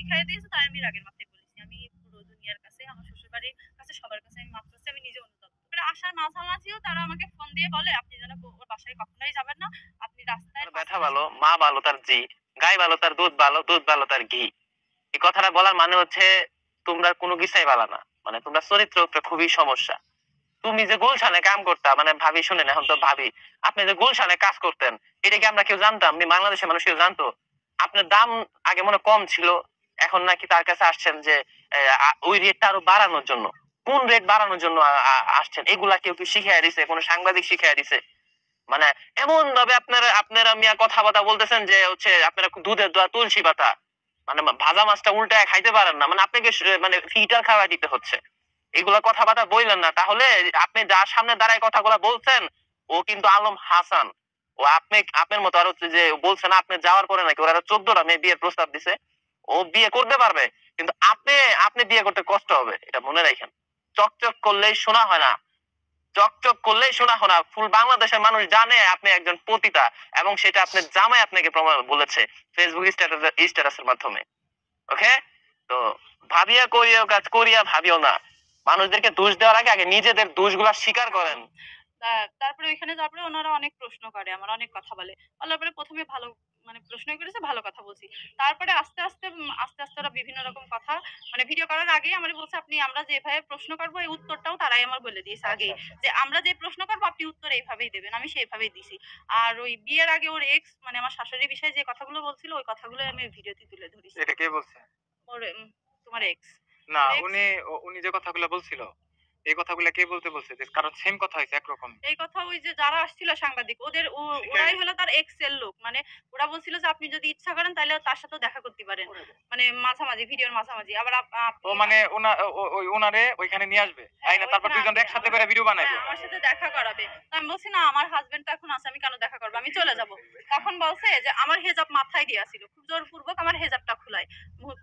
শিখাই দিয়েছে, তাই আমি রাগের মাথায় বলেছি। আমি পুরো দুনিয়ার কাছে, আমার শ্বশুর বাড়ির কাছে, সবার কাছে আমি মাপ চাচ্ছি, আমি নিজে অনুতপ্ত। এবারে আসার মাঝামাঝিও তারা আমাকে ফোন দিয়ে বলে, আপনি যেন ওর বাসায় কখনোই যাবেন না, আপনি রাস্তায় ব্যথা ভালো, মা ভালো তার জি, গাই ভালো তার দুধ ভালো, দুধ ভালো তার ঘি। এই কথাটা বলার মানে হচ্ছে তোমরা কোনো কিছুই ভালো না, মানে তোমরা চরিত্র খুবই সমস্যা। তুমি যে গুলশানে কাম করতা, মানে ভাবি শুনেন, এখন তো ভাবি, আপনি যে গুলশানে কাজ করতেন, এটা কি আমরা কেউ জানতাম? বাংলাদেশের মানুষ কেউ জানতো? আপনার দাম আগে মনে কম ছিল, এখন নাকি তার কাছে আসছেন যে ওই রেটটা আরো বাড়ানোর জন্য। কোন রেট বাড়ানোর জন্য আসছেন? এগুলা কেউ কি শিখিয়ে দিছে? কোন সাংবাদিক শিখিয়ে দিছে? মানে এমন ভাবে আপনারা আপনারা মিয়া কথাবার্তা বলতেছেন যে হচ্ছে আপনারা দুধের দোয়া তুলসী পাতা, মানে ভাজা মাছটা উল্টায় খাইতে পারেন না, মানে আপনাকে মানে ফিল্টার খাওয়া দিতে হচ্ছে। এগুলা কথাবার্তা বললেন না। তাহলে আপনি যার সামনে দাঁড়ায় কথাগুলা বলছেন, ও কিন্তু আলম হাসান। ও আপনি আপনার মতো আর হচ্ছে যে বলছেন আপনি যাওয়ার পরে নাকি ওরা 14টা মেয়ে বিয়ের প্রস্তাব দিছে। ও বিয়ে করতে পারবে, কিন্তু আপনি আপনি বিয়ে করতে কষ্ট হবে, এটা মনে রাখেন। চকচক করলেই শোনা হয় না, চকচক করলেই শোনা হয় না। ফুল বাংলাদেশের মানুষ জানে আপনি একজন পতিতা, এবং সেটা আপনার জামাই আপনাকে প্রমাণ বলেছে ফেসবুক স্ট্যাটাসের মাধ্যমে। ওকে, তো ভাবিয়া করিও কাজ করিয়া ভাবিও না। মানুষদেরকে দোষ দেওয়ার আগে আগে নিজেদের দোষগুলা স্বীকার করেন। তারপরে ওইখানে যাওয়ার পরে ওনারা অনেক প্রশ্ন করে, আমার অনেক কথা বলে। বলার পরে প্রথমে ভালো মানে প্রশ্নই করেছে, ভালো কথা বলছি। তারপরে আস্তে আস্তে আস্তে আস্তে ওরা বিভিন্ন রকম কথা, মানে ভিডিও করার আগেই আমার বলছে, আপনি আমরা যেভাবে প্রশ্ন করবো এই উত্তরটাও তারাই আমার বলে দিয়েছে আগে, যে আমরা যে প্রশ্ন করবো আপনি উত্তর এইভাবেই দেবেন। আমি সেইভাবেই দিছি। আর ওই বিয়ের আগে ওর এক্স, মানে আমার শাশুড়ির বিষয়ে যে কথাগুলো বলছিল, ওই কথাগুলো আমি ভিডিওতে তুলে ধরেছি। এটা কে বলছে? ওর তোমার এক্স। না, উনি উনি যে কথাগুলো বলছিল, এই কথাগুলো কে বলতে বলছে? কারণ সেম কথা হয়েছে একরকম। এই কথা ওই যে যারা আসছিল সাংবাদিক, ওরাই হলো তার এক্স এর লোক। মানে ওরা বলছিল যে আপনি যদি ইচ্ছা করেন তাহলে তার সাথে দেখা করতে পারেন, মানে মাঝামাঝি, ভিডিওর মাঝামাঝি। আবার ও মানে ওই ওনারে ওইখানে নিয়ে আসবে, তাই না? তারপর দুইজন একসাথে করে ভিডিও বানাইবো। আমার সাথে দেখা করাবে। তো আমি বলছি, না আমার হাজবেন্ড তো এখন আছে, আমি কেন দেখা করবো, আমি চলে যাব। তখন বলছে যে আমার হেজাব মাথায় দিয়া ছিল, খুব জোরপূর্বক আমার হেজাবটা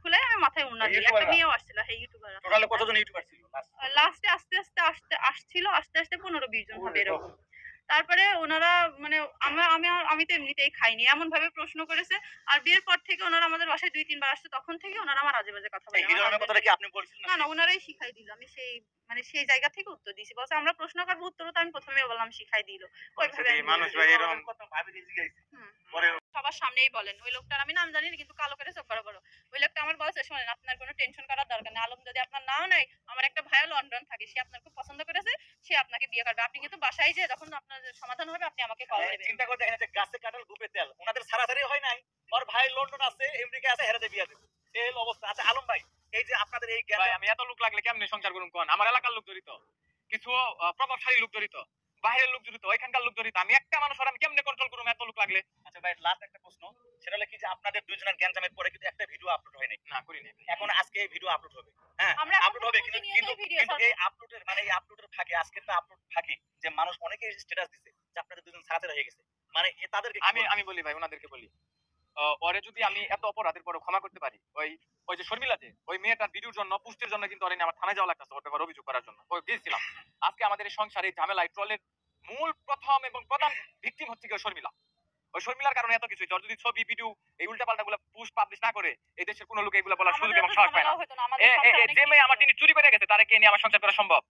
খুলে আমি মাথায় উন্না দিই। একটা মেয়েও আসছিল, হ্যাঁ ইউটিউবার। টোটালে কতজন ইউটিউবার ছিল? লাস্টে আস্তে আস্তে আস্তে আসতে 15-20 জন হবে এরকম। তারপরে ওনারা মানে আমি তো এমনিতেই খাইনি, এমন ভাবে প্রশ্ন করেছে। আর বিয়ের পর থেকে ওনারা আমাদের বাসায় 2-3 বার আসছে, তখন থেকে ওনারা আমার আজে বাজে কথা বলে। কথাটা কি আপনি বলছিলেন? না না, ওনারাই শিখাই দিল। আমি সেই মানে সেই জায়গা থেকে উত্তর দিয়েছি। বলছে আমরা প্রশ্ন করবো, উত্তরও তো আমি প্রথমেই বললাম শিখাই দিল। ওইভাবে মানুষ ভাই এরকম কথা ভাবি জিজ্ঞাসা পরে সবার সামনেই বলেন। ওই লোকটার আমি নাম জানি না, কিন্তু কালো করে চোখ বড় বড়। ওই লোকটা আমার বলছে, শোনেন আপনার কোনো টেনশন করার দরকার নেই, আলম যদি আপনার নাও নেয়, আমার একটা ভাইয়া লন্ডন থাকে, সে আপনার খুব পছন্দ করেছে, সে আপনাকে বিয়ে করবে। আপনি কিন্তু বাসায় যে যখন আপনার সমাধান হবে আপনি আমাকে কল দেবেন। চিন্তা করে দেখেন যে গাছে কাটাল গুপে তেল, ওনাদের সারাসারি হয় নাই, ওর ভাই লন্ডন আছে, আমেরিকা আছে, হেরাতে বিয়ে দেবে, এই হলো অবস্থা। আচ্ছা আলম ভাই, এই যে আপনাদের এই ভাই, আমি এত লোক লাগলে কেমনে সংসার করুম কোন? আমার এলাকার লোক জড়িত, কিছু প্রভাবশালী লোক জড়িত, বাইরের লোক জড়িত, ওইখানকার লোক জড়িত। আমি একটা মানুষ আমি কেমনে কন্ট্রোল করুম এত লোক লাগলে? আচ্ছা ভাই, লাস্ট একটা প্রশ্ন, সেটা হলো কি যে আপনাদের দুইজনের গ্যাঞ্জামের পরে কিন্তু একটা ভিডিও আপলোড হয় নাই। না, করি নাই। এখন আজকে এই ভিডিও আপলোড হবে। হ্যাঁ, আপলোড হবে, কিন্তু এই আপলোডের মানে এই আপলোডের ফাঁকে, আজকের তো আপলোড ফাঁকে যে মানুষ অনেকে স্ট্যাটাস দিছে যে আপনাদের দুজন ছাড়াছাড়ি হয়ে গেছে, মানে তাদেরকে আমি বলি ভাই, ওনাদেরকে বলি, ওরে যদি আমি এত অপরাধের পরে ক্ষমা করতে পারি, ওই ওই যে শর্মিলা, যে ওই মেয়েটার ভিডিওর জন্য, পোস্টের জন্য কিন্তু ওরে আমার থানায় যাওয়া লাগতেছে, ওর ব্যাপারে অভিযোগ করার জন্য। ওই গিয়েছিলাম। আজকে আমাদের এই সংসারে ঝামেলায় ট্রলের মূল প্রথম এবং প্রধান ভিকটিম হচ্ছে কি শর্মিলা। ওই শর্মিলার কারণে এত কিছু হচ্ছে। ওর যদি ছবি ভিডিও এই উল্টাপাল্টা গুলো পোস্ট পাবলিশ না করে, এই দেশের কোনো লোক এগুলো বলার সুযোগ এবং সাহস পায় না। যে মেয়ে আমার তিনি চুরি করে গেছে, তারে কে নিয়ে আমার সংসার করা সম্ভব?